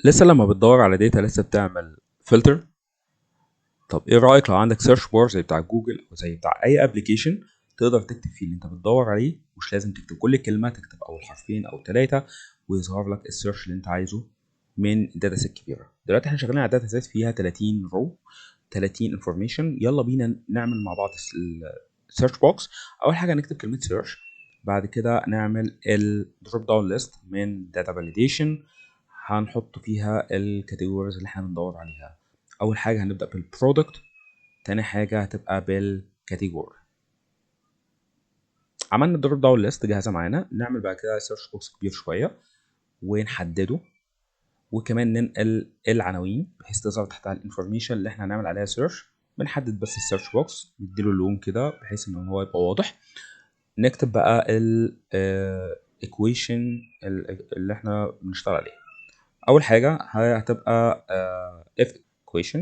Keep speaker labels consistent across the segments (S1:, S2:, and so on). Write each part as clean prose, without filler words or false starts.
S1: لسه لما بتدور على داتا لسه بتعمل فلتر. طب ايه رأيك لو عندك سيرش بار زي بتاع جوجل او زي بتاع اي ابلكيشن تقدر تكتب فيه اللي انت بتدور عليه، مش لازم تكتب كل كلمة، تكتب اول حرفين او ثلاثة ويظهر لك السيرش اللي انت عايزه من داتا سيت كبيرة. دلوقتي احنا شغالين على داتا سيت فيها 30 رو، 30 انفورميشن. يلا بينا نعمل مع بعض السيرش بوكس. اول حاجة نكتب كلمة سيرش، بعد كده نعمل الدروب داون ليست من داتا فاليديشن هنحط فيها الكاتيجوريز اللي احنا بندور عليها. اول حاجه هنبدا بالبرودكت، تاني حاجه هتبقى بالكاتيجوري. عملنا الدروب داون ليست جاهزه معانا، نعمل بعد كده سيرش بوكس كبير شويه ونحدده، وكمان ننقل العناوين بحيث تظهر تحتها الانفورميشن اللي احنا هنعمل عليها سيرش. بنحدد بس السيرش بوكس نديله لون كده بحيث ان هو يبقى واضح. نكتب بقى ال equation اللي احنا بنشتغل عليها. اول حاجه هتبقى if equation.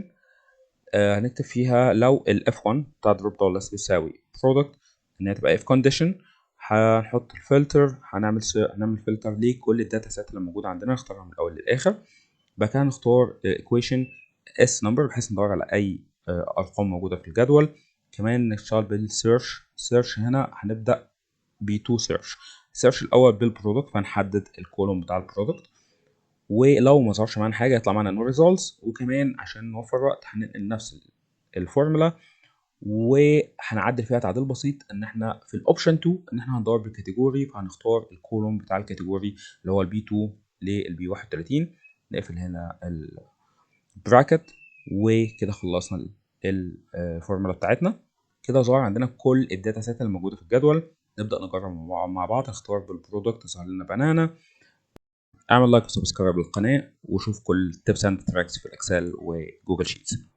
S1: هنكتب فيها لو ال F1 بتاع دروب داون ليست بيساوي product ان هي تبقى if condition. هنحط الفلتر، هنعمل فلتر لكل الداتا سيت اللي موجوده عندنا، نختارها من الاول للاخر. بعد كده نختار equation s number بحيث ندور على اي ارقام موجوده في الجدول. كمان نشتغل بالسيرش هنا هنبدا ب 2 سيرش الاول بالبرودكت، فهنحدد الكولوم بتاع البرودكت، ولو ما ظهرش معانا حاجه يطلع معانا نو ريزولتس. وكمان عشان نوفر وقت هننقل نفس الفورمولا وهنعدل فيها تعديل بسيط، ان احنا في الاوبشن 2 ان احنا هندور بالكاتيجوري، فهنختار الكولوم بتاع الكاتيجوري اللي هو البي 2 للبي 31. نقفل هنا البراكت وكده خلصنا الفورمولا بتاعتنا. كده ظهر عندنا كل الداتا سيت اللي موجوده في الجدول. نبدا نجرب مع بعض. نختار بالبرودكت ظهر لنا بنانا. اعمل لايك وسبسكرايب للقناه وشوف كل التبس اند تراكس في الاكسل وجوجل شيتس.